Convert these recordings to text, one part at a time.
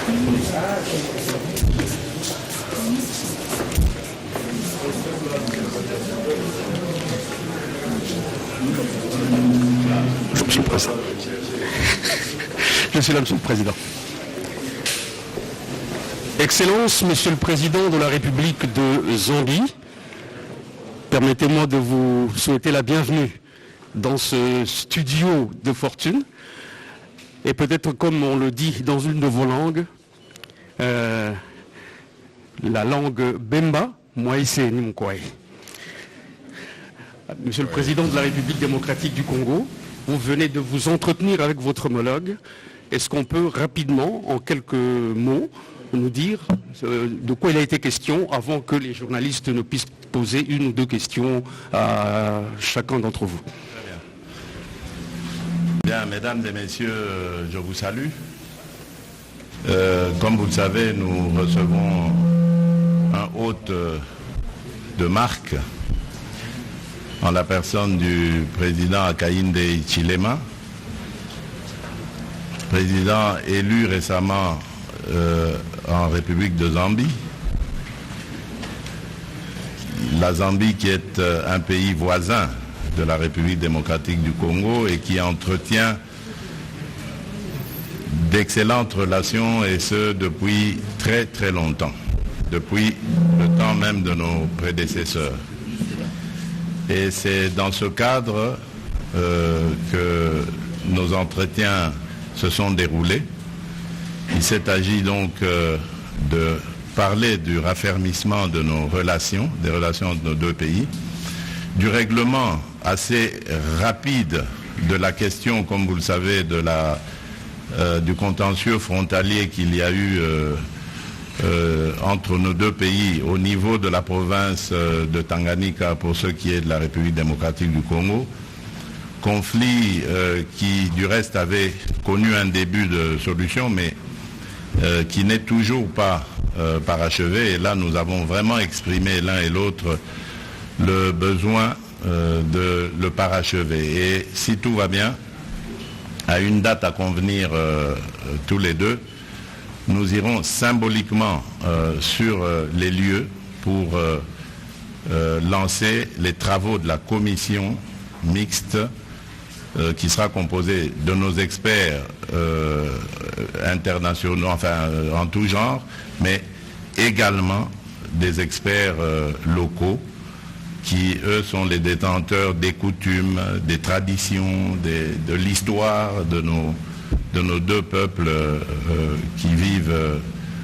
Monsieur le Président. Je suis là, Monsieur le Président. Excellence, Monsieur le Président de la République de Zambie, permettez-moi de vous souhaiter la bienvenue dans ce studio de fortune. Et peut-être comme on le dit dans une de vos langues, la langue Bemba, Moïse Nimkwae. Monsieur le Président de la République démocratique du Congo, vous venez de vous entretenir avec votre homologue. Est-ce qu'on peut rapidement, en quelques mots, nous dire de quoi il a été question avant que les journalistes ne puissent poser une ou deux questions à chacun d'entre vous? Bien, mesdames et messieurs, je vous salue. Comme vous le savez, nous recevons un hôte de marque en la personne du président Hakainde Hichilema, président élu récemment en République de Zambie. La Zambie qui est un pays voisin de la République démocratique du Congo et qui entretient d'excellentes relations, et ce depuis très très longtemps, depuis le temps même de nos prédécesseurs. Et c'est dans ce cadre que nos entretiens se sont déroulés. Il s'est agi donc de parler du raffermissement de nos relations, des relations de nos deux pays, du règlement assez rapide de la question, comme vous le savez, du contentieux frontalier qu'il y a eu entre nos deux pays au niveau de la province de Tanganyika pour ce qui est de la République démocratique du Congo. Conflit qui du reste avait connu un début de solution, mais qui n'est toujours pas parachevé. Et là, nous avons vraiment exprimé l'un et l'autre le besoin de le parachever. Et si tout va bien, à une date à convenir tous les deux, nous irons symboliquement sur les lieux pour lancer les travaux de la commission mixte qui sera composée de nos experts internationaux, enfin en tout genre, mais également des experts locaux qui, eux, sont les détenteurs des coutumes, des traditions, de l'histoire de nos deux peuples qui vivent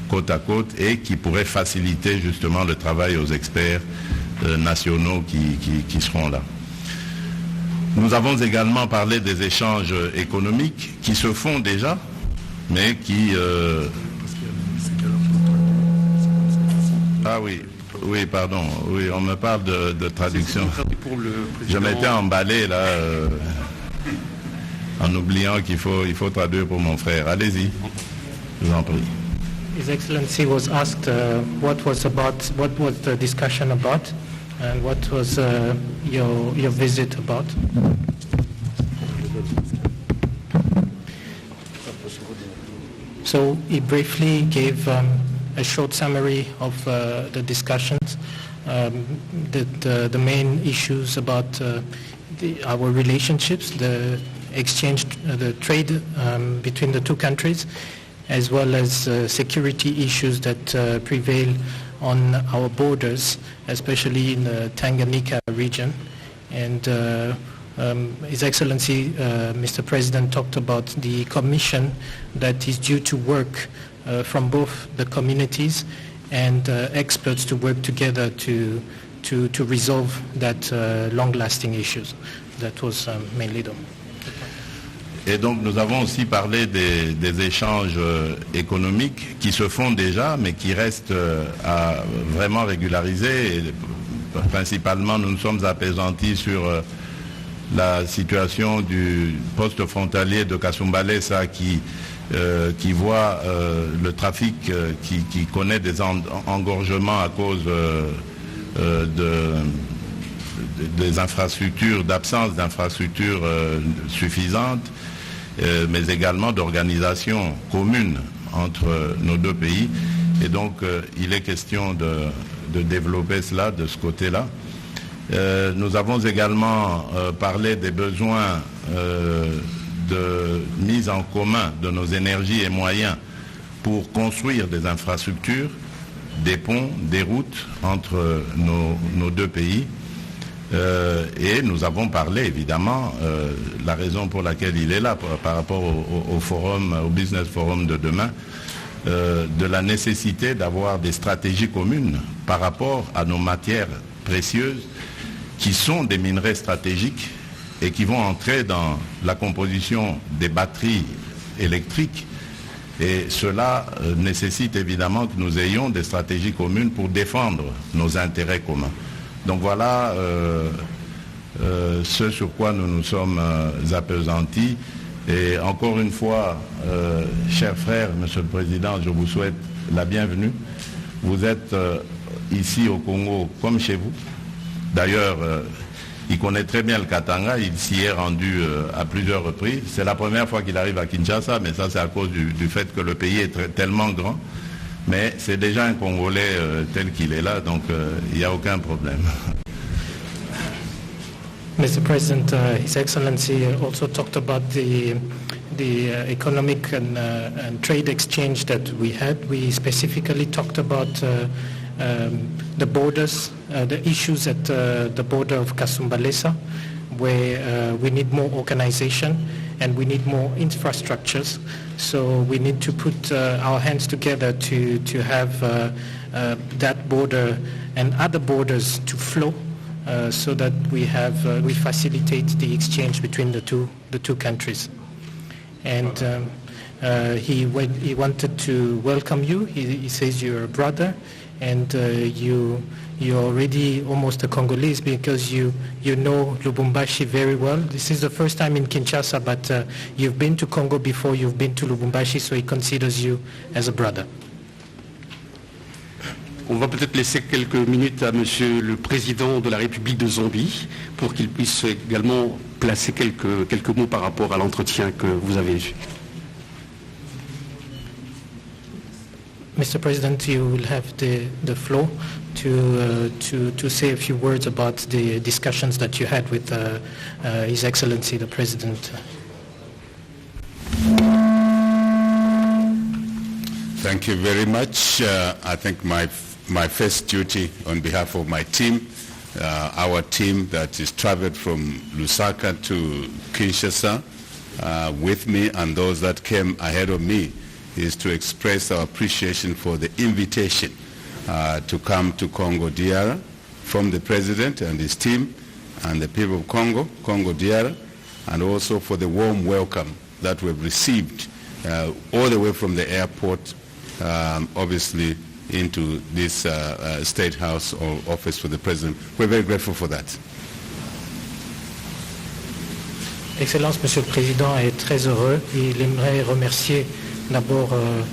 côte à côte et qui pourraient faciliter justement le travail aux experts nationaux qui seront là. Nous avons également parlé des échanges économiques qui se font déjà, mais qui... Ah oui. Oui, pardon. Oui, on me parle de traduction. Je m'étais emballé là, en oubliant qu'il faut traduire pour mon frère. Allez-y, je vous en prie. His Excellency was asked what was the discussion about, and what was your visit about. So he briefly gave a short summary of the discussions, the main issues about our relationships, the exchange, the trade between the two countries, as well as security issues that prevail on our borders, especially in the Tanganyika region. And His Excellency, Mr. President, talked about the commission that is due to work from both the communities and experts to work together to resolve that long-lasting issues. That was mainly done. Et donc nous avons aussi parlé des échanges économiques qui se font déjà, mais qui restent à vraiment régulariser. Et principalement, nous nous sommes apaisantis sur la situation du poste frontalier de Kasumbalesa qui voit le trafic qui connaît des engorgements à cause des infrastructures, d'absence d'infrastructures suffisantes, mais également d'organisations communes entre nos deux pays. Et donc, il est question de développer cela de ce côté-là. Nous avons également parlé des besoins de mise en commun de nos énergies et moyens pour construire des infrastructures, des ponts, des routes entre nos deux pays. Et nous avons parlé évidemment, la raison pour laquelle il est là par rapport au forum, au Business Forum de demain, de la nécessité d'avoir des stratégies communes par rapport à nos matières précieuses qui sont des minerais stratégiques et qui vont entrer dans la composition des batteries électriques. Et cela nécessite évidemment que nous ayons des stratégies communes pour défendre nos intérêts communs. Donc voilà ce sur quoi nous nous sommes appesantis. Et encore une fois, chers frères, Monsieur le Président, je vous souhaite la bienvenue. Vous êtes ici au Congo comme chez vous. D'ailleurs, il connaît très bien le Katanga, il s'y est rendu à plusieurs reprises. C'est la première fois qu'il arrive à Kinshasa, mais ça c'est à cause du fait que le pays est tellement grand. Mais c'est déjà un Congolais tel qu'il est là, donc il n'y a aucun problème. Mr. President, His Excellency also talked about the economic and trade exchange that we had. We specifically talked about the borders, the issues at the border of Kasumbalesa, where we need more organization and we need more infrastructures. So we need to put our hands together to have that border and other borders to flow so that we facilitate the exchange between the two countries. And he wanted to welcome you. He says you're a brother, and you're already almost a Congolese because you know Lubumbashi very well. This is the first time in Kinshasa, but you've been to Congo before, you've been to Lubumbashi, so he considers you as a brother. On va peut-être laisser quelques minutes à Monsieur le Président de la République de Zambie pour qu'il puisse également placer quelques mots par rapport à l'entretien que vous avez eu. Mr. President, you will have the floor to say a few words about the discussions that you had with His Excellency the President. Thank you very much. I think my first duty on behalf of my team, our team that is traveled from Lusaka to Kinshasa with me and those that came ahead of me, is to express our appreciation for the invitation to come to Congo DR from the President and his team and the people of Congo DR, and also for the warm welcome that we've received all the way from the airport, obviously into this State House or office for the President. We're very grateful for that. Excellence, Monsieur le Président est très heureux. Il aimerait remercier d'abord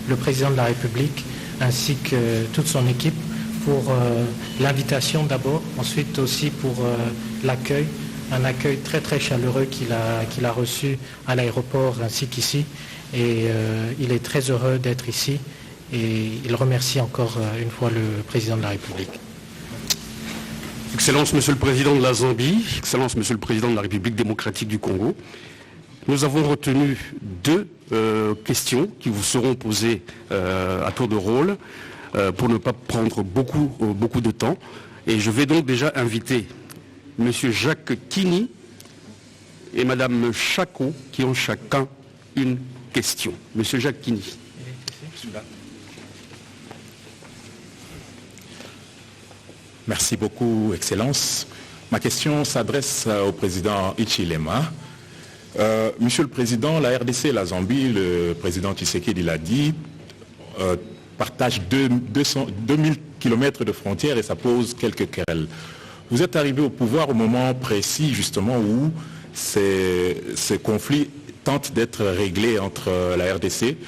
le Président de la République ainsi que toute son équipe pour l'invitation d'abord, ensuite aussi pour l'accueil, un accueil très très chaleureux qu'il a reçu à l'aéroport ainsi qu'ici. Et il est très heureux d'être ici et il remercie encore une fois le Président de la République. Excellence, Monsieur le Président de la Zambie, Excellence, Monsieur le Président de la République démocratique du Congo, nous avons retenu deux questions qui vous seront posées à tour de rôle pour ne pas prendre beaucoup de temps. Et je vais donc déjà inviter Monsieur Jacques Kini et Madame Chako qui ont chacun une question. Monsieur Jacques Kini. Merci beaucoup, Excellence. Ma question s'adresse au président Hichilema. Monsieur le Président, la RDC et la Zambie, le président Tshisekedi l'a dit, partagent 2000 km de frontières et ça pose quelques querelles. Vous êtes arrivé au pouvoir au moment précis justement où ce conflit tente d'être réglé entre la RDC.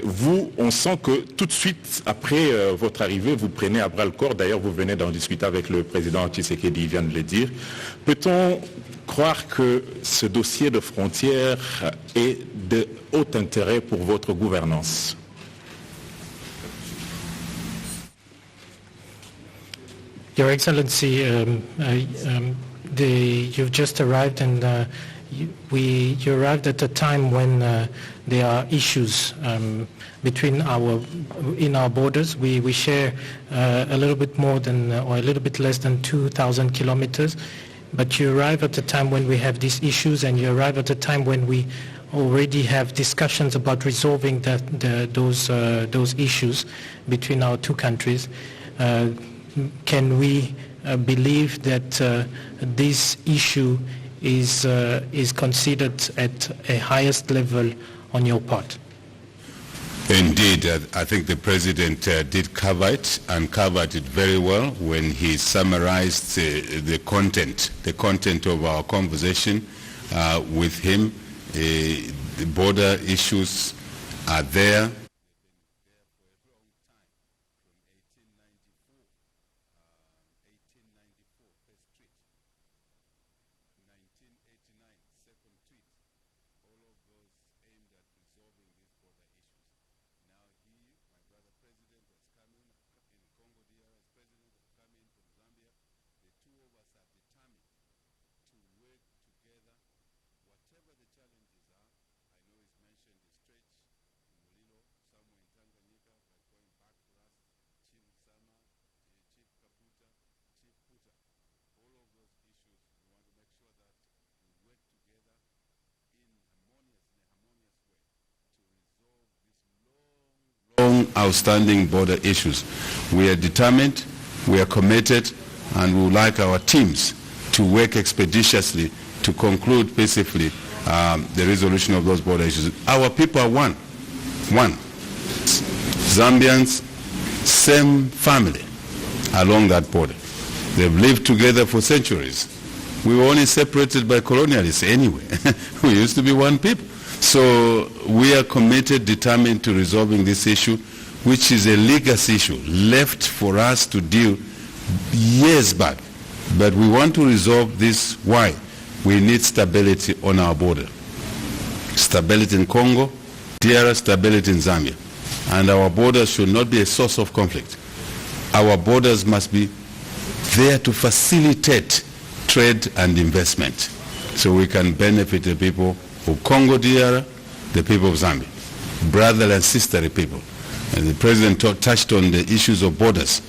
Vous, on sent que tout de suite après votre arrivée, vous prenez à bras le corps. D'ailleurs, vous venez d'en discuter avec le président Tshisekedi, il vient de le dire. Peut-on croire que ce dossier de frontières est de haut intérêt pour votre gouvernance? Your Excellency, you've just arrived, and you arrived at a time when there are issues in our borders. We share a little bit more than, or a little bit less than 2,000 kilometers, but you arrive at a time when we have these issues, and you arrive at a time when we already have discussions about resolving those issues between our two countries. Can we believe that this issue is considered at a highest level on your part? Indeed, I think the President did cover it, and covered it very well when he summarized the content of our conversation with him. The border issues are there. Outstanding border issues. We are determined, we are committed, and we would like our teams to work expeditiously to conclude peacefully the resolution of those border issues. Our people are one. Zambians, same family along that border. They've lived together for centuries. We were only separated by colonialists anyway. We used to be one people. So we are committed, determined to resolving this issue, which is a legacy issue left for us to deal years back. But we want to resolve this. Why? We need stability on our border. Stability in Congo, DR, stability in Zambia. And our borders should not be a source of conflict. Our borders must be there to facilitate trade and investment so we can benefit the people of Congo DR, the people of Zambia, brother and sisterly people. And the President touched on the issues of borders.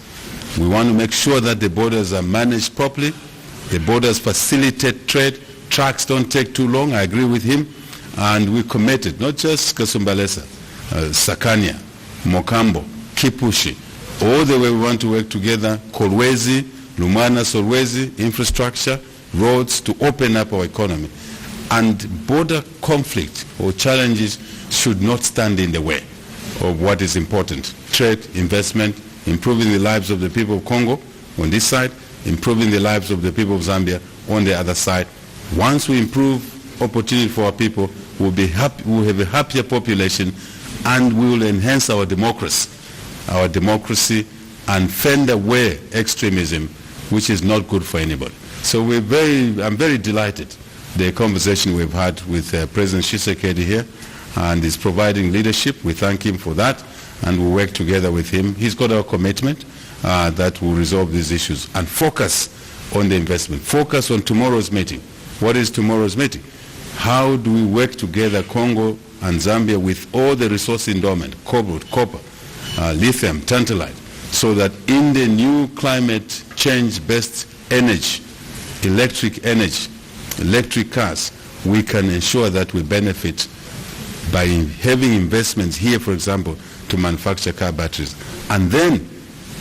We want to make sure that the borders are managed properly, the borders facilitate trade, trucks don't take too long, I agree with him, and we committed, not just Kasumbalesa, Sakania, Mokambo, Kipushi, all the way we want to work together, Kolwezi, Lumana, Solwezi, infrastructure, roads, to open up our economy. And border conflict or challenges should not stand in the way of what is important. Trade, investment, improving the lives of the people of Congo on this side, improving the lives of the people of Zambia on the other side. Once we improve opportunity for our people, we'll have a happier population, and we will enhance our democracy and fend away extremism, which is not good for anybody. So I'm very delighted the conversation we've had with President Tshisekedi here, and he's providing leadership. We thank him for that, and we'll work together with him. He's got our commitment that will resolve these issues and focus on the investment. Focus on tomorrow's meeting. What is tomorrow's meeting? How do we work together, Congo and Zambia, with all the resource endowment, cobalt, copper, lithium, tantalite, so that in the new climate change-based energy, electric cars, we can ensure that we benefit by having investments here, for example, to manufacture car batteries. And then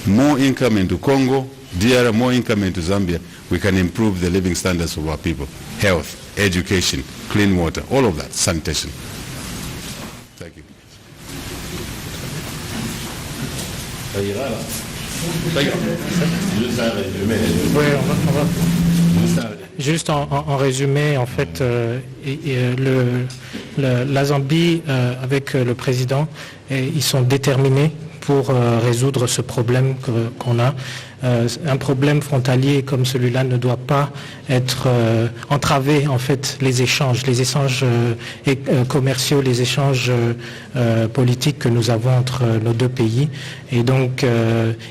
more income into Congo, DR, more income into Zambia, we can improve the living standards of our people. Health, education, clean water, all of that, sanitation. Thank you. Juste en résumé, en fait, la Zambie, avec le président, ils sont déterminés pour résoudre ce problème qu'on a. un problème frontalier comme celui-là ne doit pas être entraver en fait les échanges commerciaux, les échanges politiques que nous avons entre nos deux pays. Et donc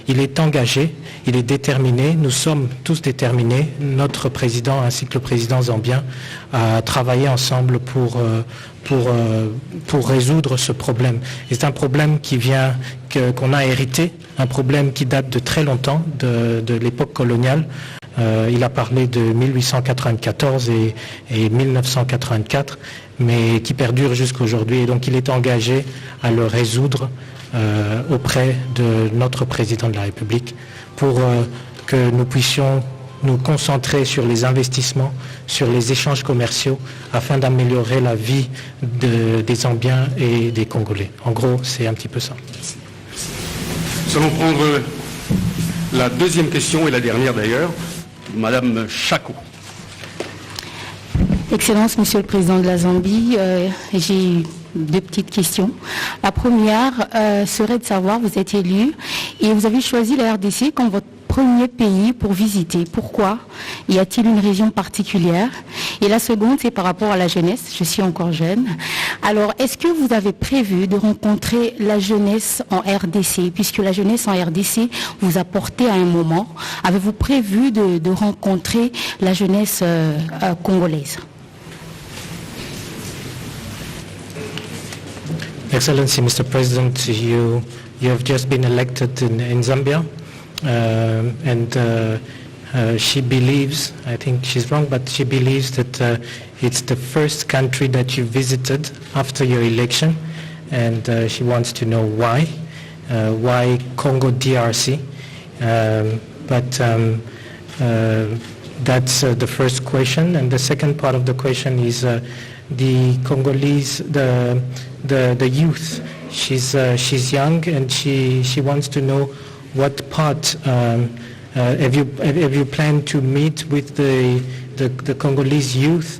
il est engagé, il est déterminé, nous sommes tous déterminés, notre président ainsi que le président zambien, à travailler ensemble pour résoudre ce problème. Et c'est un problème qu'on a hérité, un problème qui date de très longtemps, de l'époque coloniale. Il a parlé de 1894 et 1984, mais qui perdure jusqu'à aujourd'hui. Et donc il est engagé à le résoudre auprès de notre président de la République pour que nous puissions nous concentrer sur les investissements, sur les échanges commerciaux, afin d'améliorer la vie des Zambiens et des Congolais. En gros, c'est un petit peu ça. Nous allons prendre la deuxième question et la dernière d'ailleurs. Madame Chako. Excellence, Monsieur le Président de la Zambie, j'ai deux petites questions. La première serait de savoir, vous êtes élu et vous avez choisi la RDC comme votre premier pays pour visiter. Pourquoi? Y a-t-il une région particulière? Et la seconde, c'est par rapport à la jeunesse. Je suis encore jeune. Alors, est-ce que vous avez prévu de rencontrer la jeunesse en RDC, puisque la jeunesse en RDC vous a porté à un moment? Avez-vous prévu de rencontrer la jeunesse congolaise? Excellency, Mr. President, you have just been elected in Zambia. She believes, I think she's wrong, but she believes that it's the first country that you visited after your election, and she wants to know why Congo DRC. That's the first question, and the second part of the question is the Congolese, the youth. She's young, and she wants to know what part have you planned to meet with the Congolese youth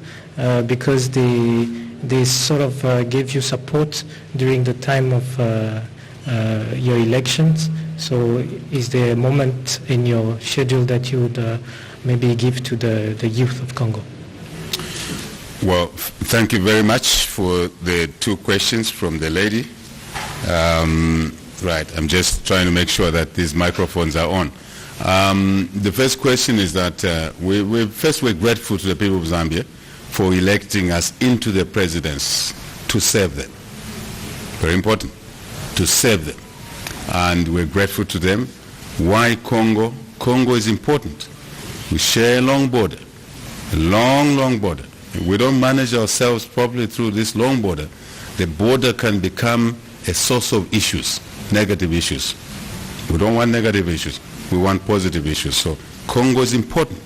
because they sort of gave you support during the time of your elections. So is there a moment in your schedule that you would maybe give to the youth of Congo? Well, thank you very much for the two questions from the lady. Right, I'm just trying to make sure that these microphones are on. The first question is that we're grateful to the people of Zambia for electing us into the presidency to serve them. Very important, to serve them. And we're grateful to them. Why Congo? Congo is important. We share a long border, a long border. If we don't manage ourselves properly through this long border, the border can become a source of issues, negative issues. We don't want negative issues. We want positive issues. So Congo is important,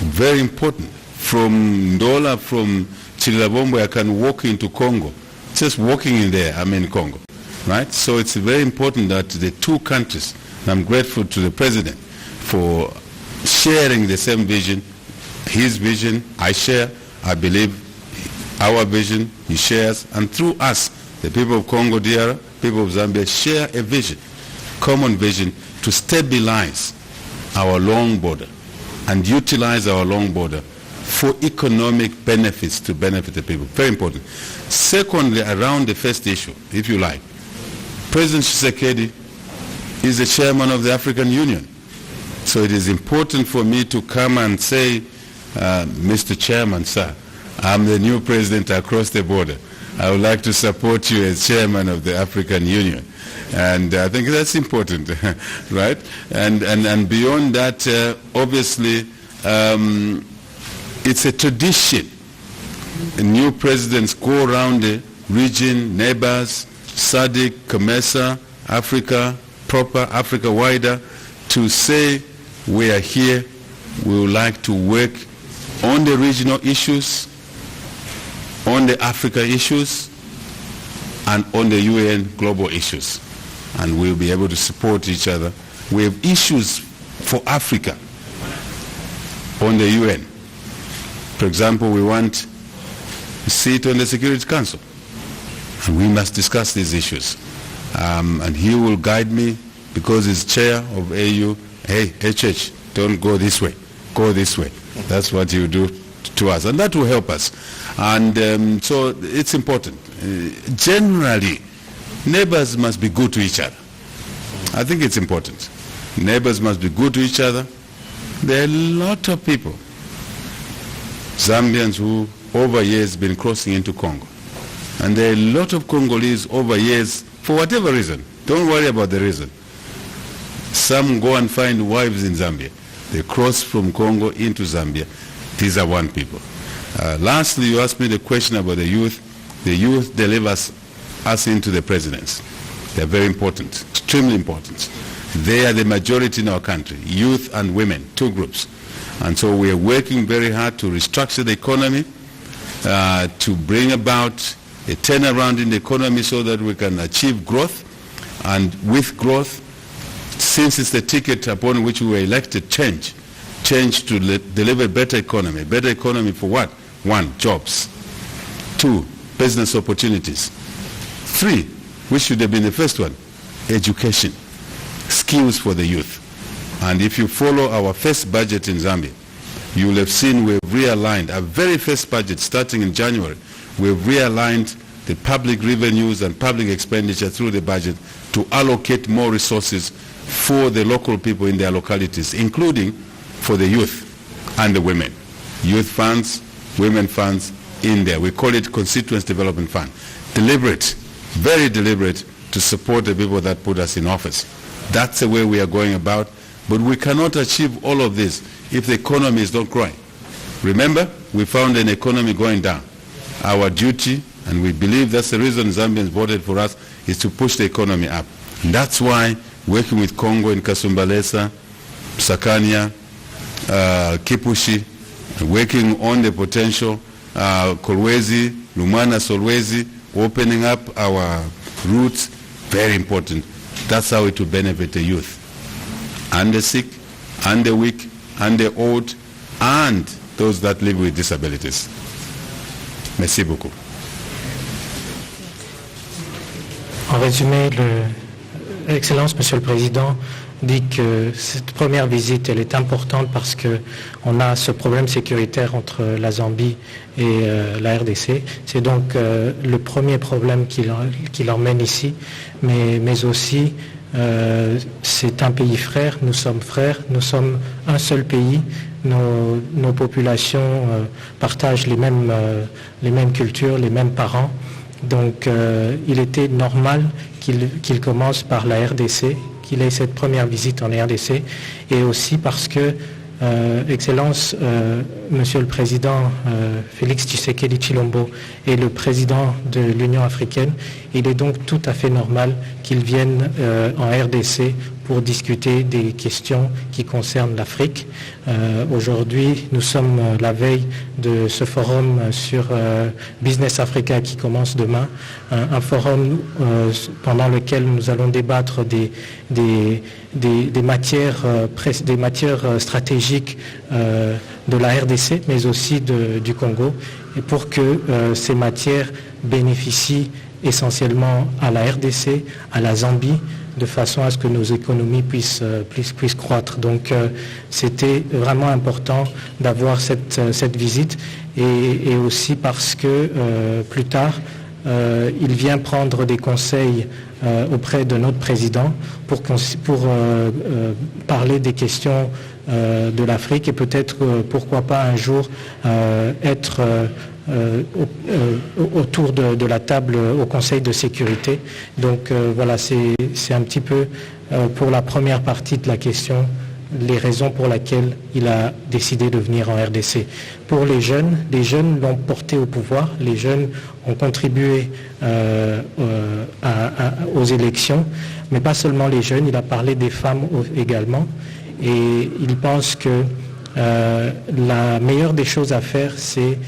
very important. From Ndola, from Chilabombo, I can walk into Congo. Just walking in there, I'm in Congo, right? So it's very important that the two countries, and I'm grateful to the President for sharing the same vision, his vision, I share, I believe our vision, he shares, and through us, the people of Congo DR, people of Zambia share a vision, common vision to stabilize our long border and utilize our long border for economic benefits to benefit the people. Very important. Secondly, around the first issue, if you like, President Tshisekedi is the chairman of the African Union. So it is important for me to come and say, Mr. Chairman, sir, I'm the new president across the border. I would like to support you as chairman of the African Union. And I think that's important, right? And beyond that, obviously, it's a tradition. New presidents go around the region, neighbors, SADC, COMESA, Africa, proper Africa wider, to say we are here, we would like to work on the regional issues, on the Africa issues, and on the UN global issues. And we'll be able to support each other. We have issues for Africa on the UN. For example, we want a seat on the Security Council. And we must discuss these issues. And he will guide me, because he's chair of AU, hey, HH, don't go this way, go this way. That's what you do to us, and that will help us. And so it's important. Generally, neighbors must be good to each other. I think it's important. Neighbors must be good to each other. There are a lot of people, Zambians who over years been crossing into Congo. And there are a lot of Congolese over years, for whatever reason. Don't worry about the reason. Some go and find wives in Zambia. They cross from Congo into Zambia. These are one people. Lastly, you asked me the question about the youth. The youth delivers us into the presidency. They're very important, extremely important. They are the majority in our country, youth and women, two groups. And so we are working very hard to restructure the economy, to bring about a turnaround in the economy so that we can achieve growth. And with growth, since it's the ticket upon which we were elected, change to deliver better economy. Better economy for what? 1, jobs. 2, business opportunities. 3, which should have been the first one, education, skills for the youth. And if you follow our first budget in Zambia, you will have seen we've realigned, our very first budget starting in January, we've realigned the public revenues and public expenditure through the budget to allocate more resources for the local people in their localities, including for the youth and the women. Youth funds, women funds in there. We call it Constituency Development Fund. Deliberate, very deliberate to support the people that put us in office. That's the way we are going about. But we cannot achieve all of this if the economy is not growing. Remember, we found an economy going down. Our duty, and we believe that's the reason Zambians voted for us, is to push the economy up. And that's why working with Congo in Kasumbalesa, Sakania, Kipushi, working on the potential, Kolwezi, Lumana, Solwezi, opening up our routes, very important. That's how it will benefit the youth, and the sick, and the weak, and the old, and those that live with disabilities. Merci beaucoup. En résumé, Excellence, Monsieur le Président, dit que cette première visite, elle est importante parce qu'on a ce problème sécuritaire entre la Zambie et la RDC. C'est donc le premier problème qui l'emmène ici, mais aussi c'est un pays frère, nous sommes un seul pays, nos populations partagent les mêmes cultures, les mêmes parents. Donc il était normal qu'il commence par la RDC, qu'il ait cette première visite en RDC, et aussi parce que, Excellence, Monsieur le Président Félix Tshisekedi Tshilombo est le président de l'Union africaine. Il est donc tout à fait normal qu'il vienne en RDC pour discuter des questions qui concernent l'Afrique. Aujourd'hui, nous sommes la veille de ce forum sur Business Africa qui commence demain, un forum pendant lequel nous allons débattre des matières stratégiques de la RDC, mais aussi du Congo, et pour que ces matières bénéficient essentiellement à la RDC, à la Zambie, de façon à ce que nos économies puissent croître. Donc c'était vraiment important d'avoir cette visite, et aussi parce que plus tard, il vient prendre des conseils auprès de notre président pour parler des questions de l'Afrique, et peut-être pourquoi pas un jour être autour de la table au Conseil de sécurité. Donc voilà, c'est un petit peu pour la première partie de la question, les raisons pour lesquelles il a décidé de venir en RDC. Pour les jeunes l'ont porté au pouvoir, les jeunes ont contribué aux élections, mais pas seulement les jeunes, il a parlé des femmes également, et il pense que la meilleure des choses à faire, c'est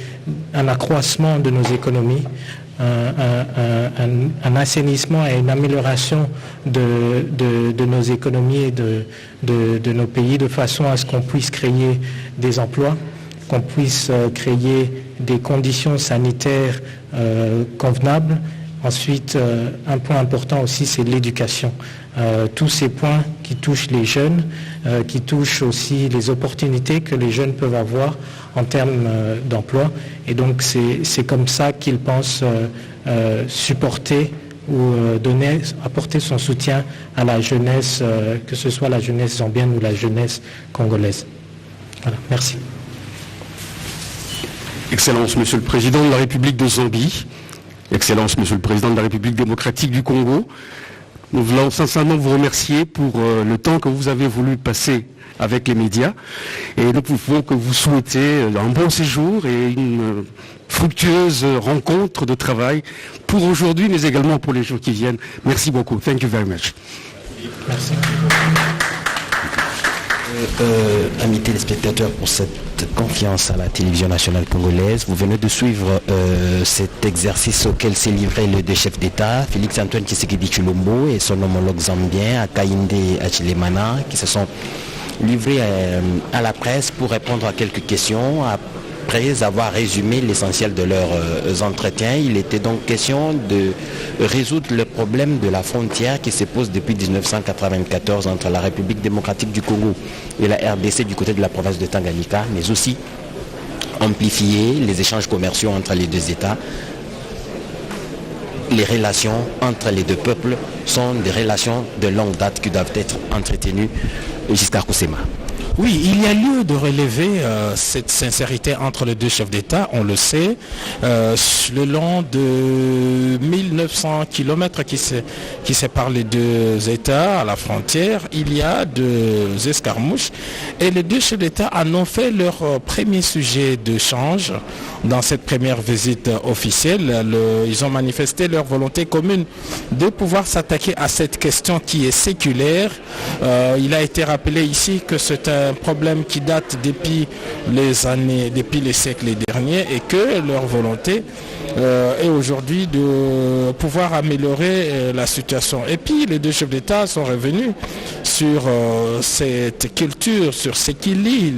un accroissement de nos économies, un assainissement et une amélioration de nos économies et de nos pays, de façon à ce qu'on puisse créer des emplois, qu'on puisse créer des conditions sanitaires convenables, Ensuite, un point important aussi, c'est l'éducation. Tous ces points qui touchent les jeunes, qui touchent aussi les opportunités que les jeunes peuvent avoir en termes d'emploi. Et donc, c'est comme ça qu'ils pensent supporter ou apporter son soutien à la jeunesse, que ce soit la jeunesse zambienne ou la jeunesse congolaise. Voilà, merci. Excellence, Monsieur le Président de la République de Zambie, Excellence, Monsieur le Président de la République démocratique du Congo, nous voulons sincèrement vous remercier pour le temps que vous avez voulu passer avec les médias et nous pouvons que vous souhaiter un bon séjour et une fructueuse rencontre de travail pour aujourd'hui mais également pour les jours qui viennent. Merci beaucoup. Thank you very much. Merci. Amis téléspectateurs, pour cette confiance à la télévision nationale congolaise, vous venez de suivre cet exercice auquel s'est livré les deux chefs d'État, Félix-Antoine Tshisekedi Tshilombo et son homologue zambien, Hakainde Hichilema, qui se sont livrés à la presse pour répondre à quelques questions. Après avoir résumé l'essentiel de leurs entretiens, il était donc question de résoudre le problème de la frontière qui se pose depuis 1994 entre la République démocratique du Congo et la RDC du côté de la province de Tanganyika, mais aussi amplifier les échanges commerciaux entre les deux États. Les relations entre les deux peuples sont des relations de longue date qui doivent être entretenues. Giscard Koussema. Oui, il y a lieu de relever cette sincérité entre les deux chefs d'État, on le sait, le long de 1900 km qui séparent les deux États à la frontière, il y a deux escarmouches et les deux chefs d'État en ont fait leur premier sujet d'échange dans cette première visite officielle. Ils ont manifesté leur volonté commune de pouvoir s'attaquer à cette question qui est séculaire. Il a été rappelé ici que c'est un problème qui date depuis les siècles derniers et que leur volonté est aujourd'hui de pouvoir améliorer la situation. Et puis les deux chefs d'État sont revenus sur cette culture, sur ce qui lie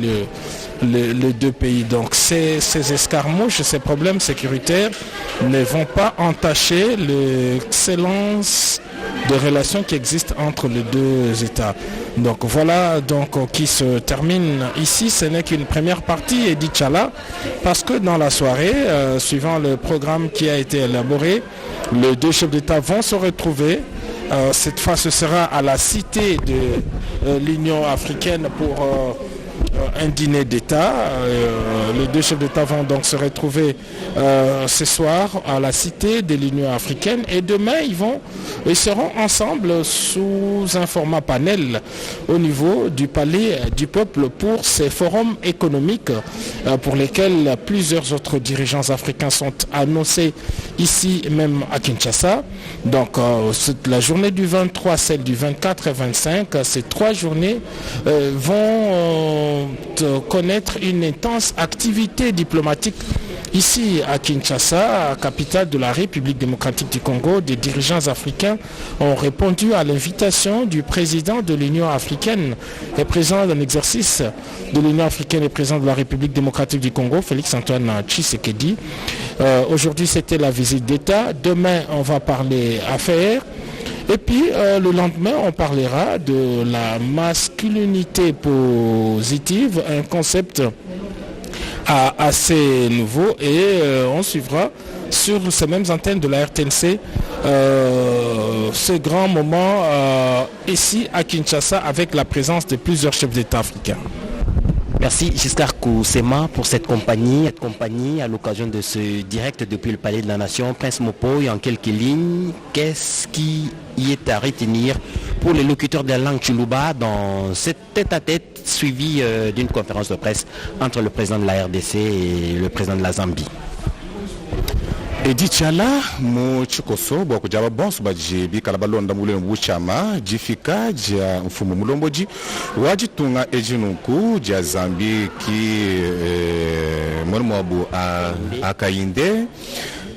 les deux pays. Donc ces escarmouches, ces problèmes sécuritaires ne vont pas entacher l'excellence de relations qui existent entre les deux États. Donc voilà qui se termine ici. Ce n'est qu'une première partie, et dit Tchala, parce que dans la soirée, suivant le programme qui a été élaboré, les deux chefs d'État vont se retrouver. Cette fois, ce sera à la cité de l'Union africaine pour un dîner d'État. Les deux chefs d'État vont donc se retrouver ce soir à la cité de l'Union africaine et demain ils seront ensemble sous un format panel au niveau du palais du peuple pour ces forums économiques pour lesquels plusieurs autres dirigeants africains sont annoncés ici même à Kinshasa. Donc la journée du 23, celle du 24 et 25, ces trois journées vont connaître une intense activité diplomatique ici à Kinshasa, capitale de la République démocratique du Congo. Des dirigeants africains ont répondu à l'invitation du président de l'Union africaine et président d'un exercice de l'Union africaine et président de la République démocratique du Congo, Félix-Antoine Tshisekedi. Aujourd'hui, c'était la visite d'État. Demain, on va parler affaires. Et puis le lendemain, on parlera de la masculinité positive, un concept assez nouveau, et on suivra sur ces mêmes antennes de la RTNC ce grand moment ici à Kinshasa avec la présence de plusieurs chefs d'État africains. Merci Giscard Koussema pour cette compagnie à l'occasion de ce direct depuis le Palais de la Nation. Prince Mopoy, en quelques lignes, qu'est-ce qui y est à retenir pour les locuteurs de la langue Tsholuba dans cette tête-à-tête suivi d'une conférence de presse entre le président de la RDC et le président de la Zambie? Edi Tchala muchikoso bwa kujaba bonso baji bikala balonda muleno buchama jifika ja mfumo mulomboji wajitunga ejinunku ja Zambie ki mwanamwabu Hakainde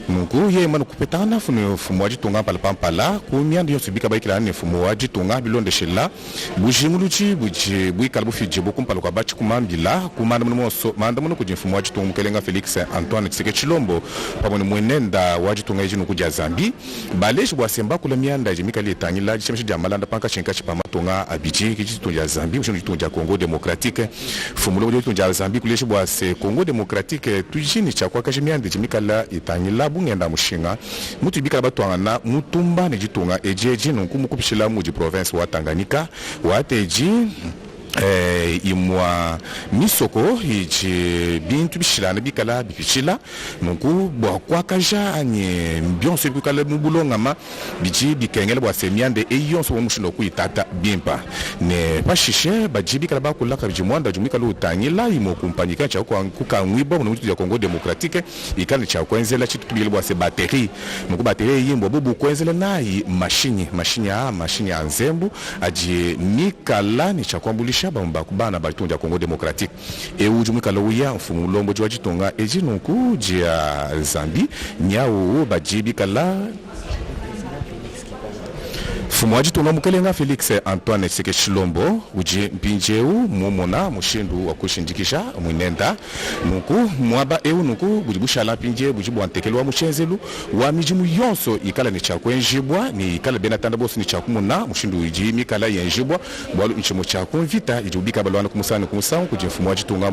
nungu ye manu kupetana fumu wajitunga pala kumyanda yonse bika baikila ne fumu wajitunga bilonde shela bujimuluchi bujikala bufije bokumpalo kwa bachi kumambila kumanda munoso manda muno kujin fumu wajitunga mukelenga Felix Antoine Tshisekedi Tshilombo pamwe mwenenda wajitunga ejinu kuja Zambi baleshi bwasemba kula myanda jimikali etanyila jishemshi jamalanda panka chenka chipamatonga abiji kijitunja Zambi ushinu jitunja Congo Democratique fumu lo jitunja Zambi kuleshi bwase Congo Democratique tujini chakwa kashimyanda jimikala etanyila ngenda mushinga mutu bikala batwangana mutumba nejitunga ejeje nunkumu kupishila muji province wa Tanganyika wateji imwa misoko iji bintu bishilana bikala bipishila nunku bwa kwakaja anye mbionso bikala mubulonga ma biji bikengele bwa semiande eyonso bomushindo kuitata bimpa ne pashishe baji bikala bakulaka biji mwanda jumikala utanyila imo kumpanyika cha kuka ngwibo mutu ya Congo Democratique ikali cha kwenzela chitubile bwa se batterie nunku batterie yimbo bubu kwenzela nayi mashini ya nzembu aji mikala ni cha kwambulisha bamba kubana batunja Congo Democratique ujumika lawuya mfumu lombo jwa jitunga ejinunku jia Zambi nyao bajibi kala fumu wajitunga mukelenga Felix Antoine Tshisekedi Tshilombo uji mpinjeu mumona mushindu wa kushindikisha mwinenda nuku mwaba nuku bujibushala pinje bujibu antekelwa mushenzelu wa mijimu yonso ikala ni chakwenjibwa ni ikala benatanda bosi ni chakumuna mushindu uji mikala yenjibwa bwalu nchimo chakumvita ijubika balwana kumusana kumusangu kuji fumu wajitunga